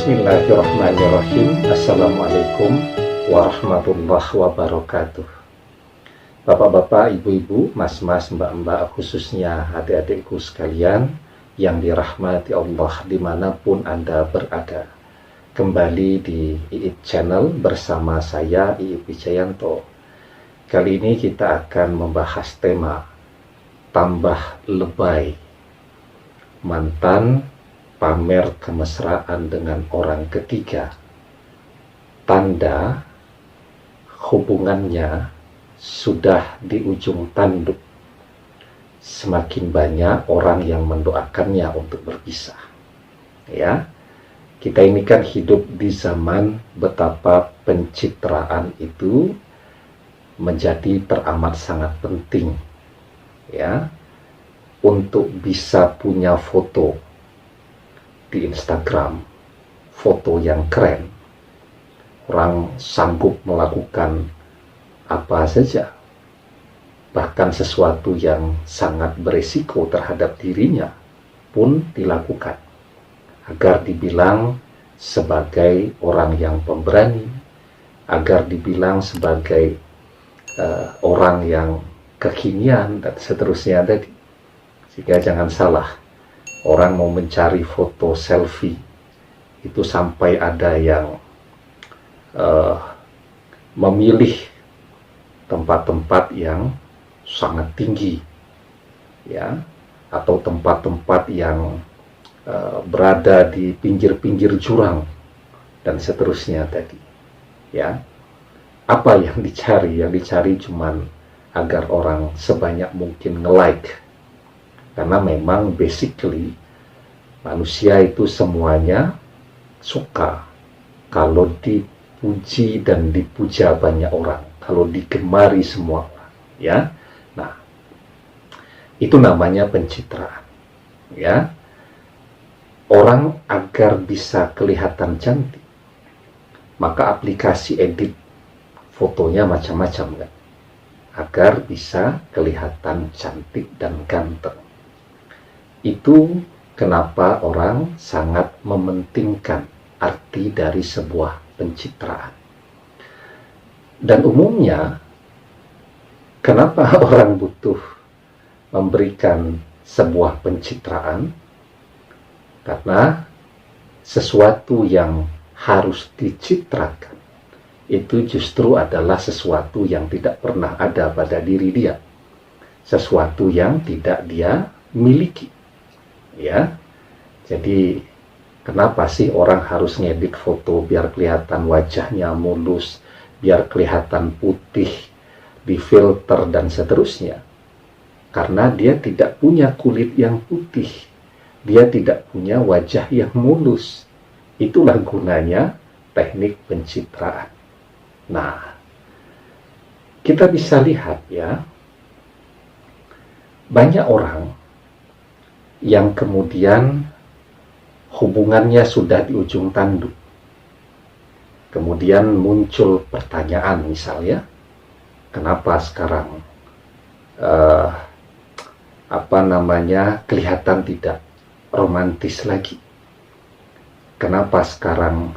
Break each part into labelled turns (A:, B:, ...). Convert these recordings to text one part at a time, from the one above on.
A: Bismillahirrahmanirrahim. Assalamualaikum warahmatullahi wabarakatuh. Bapak-bapak, ibu-ibu, mas-mas, mbak-mbak, khususnya adik-adikku sekalian yang dirahmati Allah dimanapun Anda berada. Kembali di IIP Channel bersama saya, IIP Wijayanto. Kali ini kita akan membahas tema tambah lebay. Mantan pamer kemesraan dengan orang ketiga. Tanda hubungannya sudah di ujung tanduk. Semakin banyak orang yang mendoakannya untuk berpisah. Ya, kita ini kan hidup di zaman betapa pencitraan itu menjadi teramat sangat penting. Ya, untuk bisa punya foto di Instagram, foto yang keren, orang sanggup melakukan apa saja, bahkan sesuatu yang sangat beresiko terhadap dirinya pun dilakukan, agar dibilang sebagai orang yang pemberani, agar dibilang sebagai orang yang kekinian, dan seterusnya tadi. Sehingga jangan salah, orang mau mencari foto selfie itu sampai ada yang memilih tempat-tempat yang sangat tinggi, ya, atau tempat-tempat yang berada di pinggir-pinggir jurang dan seterusnya tadi. Ya, apa yang dicari? Yang dicari cuman agar orang sebanyak mungkin nge-like. Karena memang basically manusia itu semuanya suka kalau dipuji dan dipuja banyak orang, kalau digemari semua orang, ya. Nah, itu namanya pencitraan, ya. Orang agar bisa kelihatan cantik, maka aplikasi edit fotonya macam-macam, kan, agar bisa kelihatan cantik dan ganteng. Itu kenapa orang sangat mementingkan arti dari sebuah pencitraan. Dan umumnya, kenapa orang butuh memberikan sebuah pencitraan? Karena sesuatu yang harus dicitrakan itu justru adalah sesuatu yang tidak pernah ada pada diri dia, sesuatu yang tidak dia miliki. Ya, jadi kenapa sih orang harus ngedit foto biar kelihatan wajahnya mulus, biar kelihatan putih, difilter dan seterusnya? Karena dia tidak punya kulit yang putih, dia tidak punya wajah yang mulus. Itulah gunanya teknik pencitraan. Nah, kita bisa lihat, ya, banyak orang yang kemudian hubungannya sudah di ujung tanduk. Kemudian muncul pertanyaan, misalnya, kenapa sekarang kelihatan tidak romantis lagi? Kenapa sekarang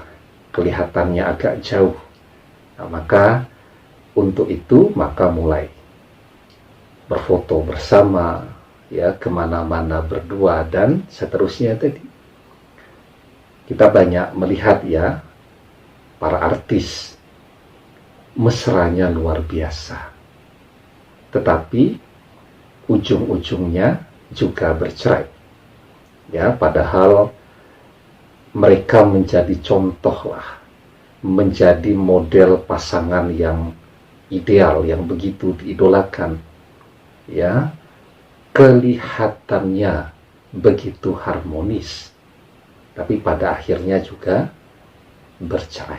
A: kelihatannya agak jauh? Nah, maka untuk itu maka mulai berfoto bersama, ya, kemana-mana berdua dan seterusnya tadi. Kita banyak melihat, ya, para artis mesranya luar biasa, tetapi ujung-ujungnya juga bercerai, ya, padahal mereka menjadi contoh lah, menjadi model pasangan yang ideal, yang begitu diidolakan, ya, kelihatannya begitu harmonis, tapi pada akhirnya juga bercerai.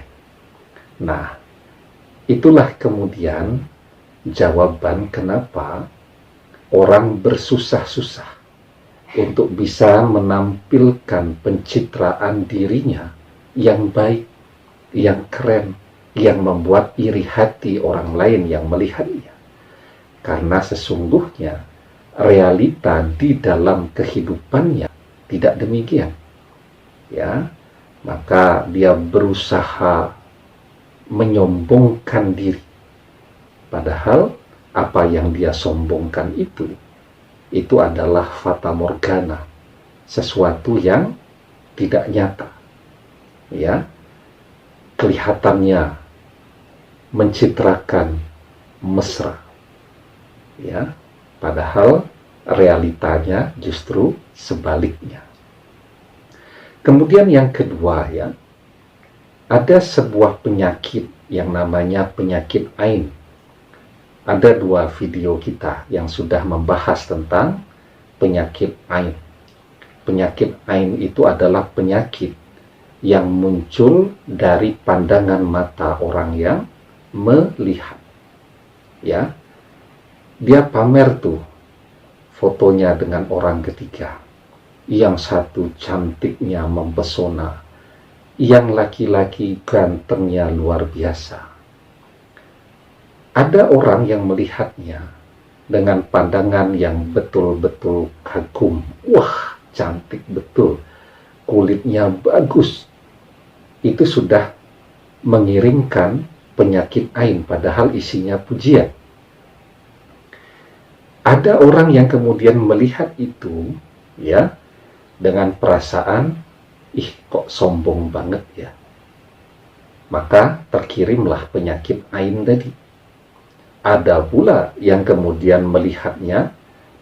A: Nah, itulah kemudian jawaban kenapa orang bersusah-susah untuk bisa menampilkan pencitraan dirinya yang baik, yang keren, yang membuat iri hati orang lain yang melihatnya. Karena sesungguhnya realita di dalam kehidupannya tidak demikian. Ya, maka dia berusaha menyombongkan diri. Padahal apa yang dia sombongkan itu adalah fata morgana, sesuatu yang tidak nyata. Ya, kelihatannya mencitrakan mesra. Ya, padahal realitanya justru sebaliknya. Kemudian yang kedua, ya, ada sebuah penyakit yang namanya penyakit ain. Ada 2 video kita yang sudah membahas tentang penyakit ain. Penyakit ain itu adalah penyakit yang muncul dari pandangan mata orang yang melihat. Ya, dia pamer tuh fotonya dengan orang ketiga. Yang satu cantiknya mempesona, yang laki-laki gantengnya luar biasa. Ada orang yang melihatnya dengan pandangan yang betul-betul kagum. Wah, cantik betul, kulitnya bagus. Itu sudah mengirimkan penyakit ain, padahal isinya pujian. Ada orang yang kemudian melihat itu, ya, dengan perasaan, ih kok sombong banget ya. Maka terkirimlah penyakit ain tadi. Ada pula yang kemudian melihatnya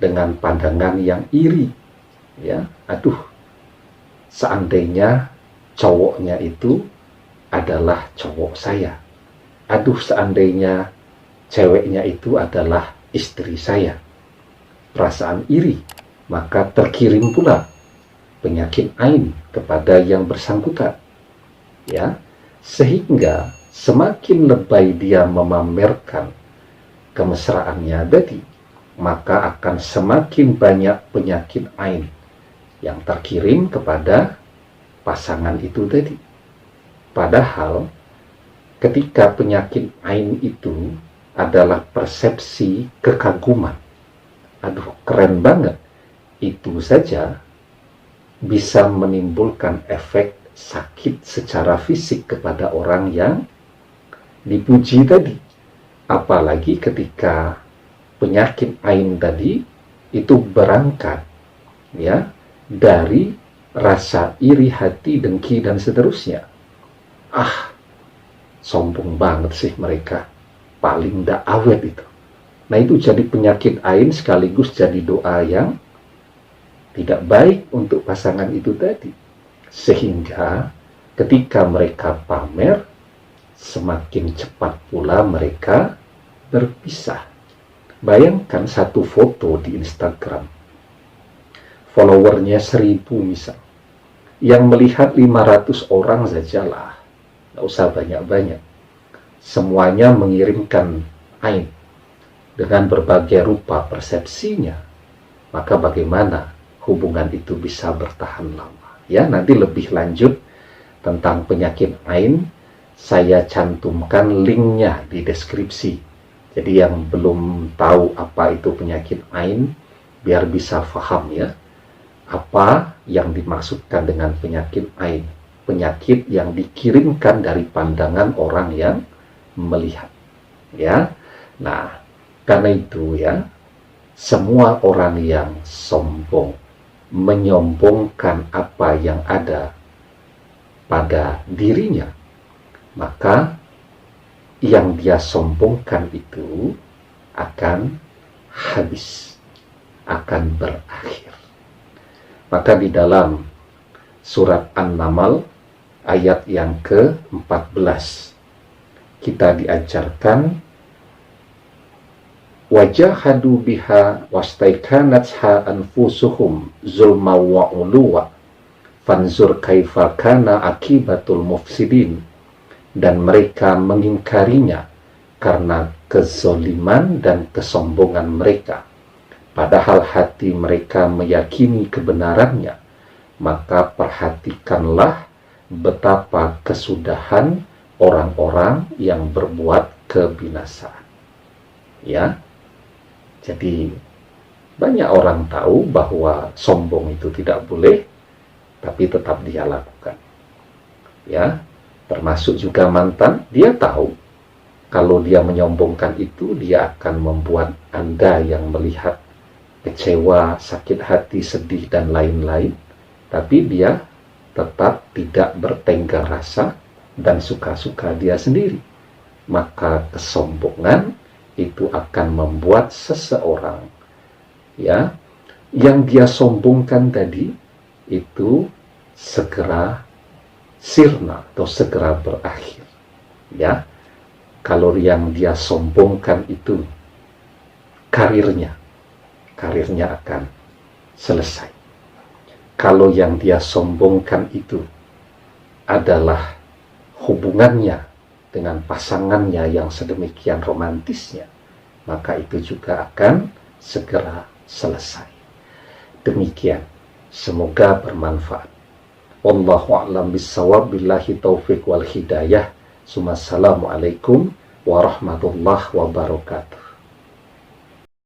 A: dengan pandangan yang iri. Ya, aduh, seandainya cowoknya itu adalah cowok saya. Aduh, seandainya ceweknya itu adalah istri saya. Perasaan iri, maka terkirim pula penyakit ain kepada yang bersangkutan. Ya, sehingga semakin lebay dia memamerkan kemesraannya tadi, maka akan semakin banyak penyakit ain yang terkirim kepada pasangan itu tadi. Padahal ketika penyakit ain itu adalah persepsi kekaguman, aduh keren banget, itu saja bisa menimbulkan efek sakit secara fisik kepada orang yang dipuji tadi. Apalagi ketika penyakit ain tadi itu berangkat, ya, dari rasa iri hati, dengki, dan seterusnya. Ah, sombong banget sih mereka, paling ndak awet itu. Nah, itu jadi penyakit ain sekaligus jadi doa yang tidak baik untuk pasangan itu tadi. Sehingga ketika mereka pamer, semakin cepat pula mereka berpisah. Bayangkan satu foto di Instagram, followernya 1000 misal, yang melihat 500 orang sajalah, nggak usah banyak-banyak. Semuanya mengirimkan ain dengan berbagai rupa persepsinya. Maka bagaimana hubungan itu bisa bertahan lama? Ya, nanti lebih lanjut tentang penyakit ain saya cantumkan linknya di deskripsi. Jadi yang belum tahu apa itu penyakit ain, biar bisa paham ya, apa yang dimaksudkan dengan penyakit ain. Penyakit yang dikirimkan dari pandangan orang yang melihat. Ya, nah karena itu ya, semua orang yang sombong, menyombongkan apa yang ada pada dirinya, maka yang dia sombongkan itu akan habis, akan berakhir. Maka di dalam surat An-Naml ayat yang ke-14 kita diajarkan, wajahadu biha wastaikanatha anfusuhum zulma wa uluwa fanzur kaifa kana akibatul mufsidin. Dan mereka mengingkarinya karena kezoliman dan kesombongan mereka, padahal hati mereka meyakini kebenarannya. Maka perhatikanlah betapa kesudahan orang-orang yang berbuat kebinasaan. Ya, jadi banyak orang tahu bahwa sombong itu tidak boleh, tapi tetap dia lakukan. ya, termasuk juga mantan, dia tahu kalau dia menyombongkan itu, dia akan membuat Anda yang melihat kecewa, sakit hati, sedih, dan lain-lain. Tapi dia tetap tidak bertenggang rasa dan suka-suka dia sendiri. Maka kesombongan itu akan membuat seseorang, ya, yang dia sombongkan tadi itu segera sirna atau segera berakhir, ya. Kalau yang dia sombongkan itu karirnya akan selesai. Kalau yang dia sombongkan itu adalah hubungannya dengan pasangannya yang sedemikian romantisnya, maka itu juga akan segera selesai. Demikian, semoga bermanfaat. Wallahu a'lam bissawab, billahi taufiq wal hidayah. Assalamualaikum warahmatullahi wabarakatuh.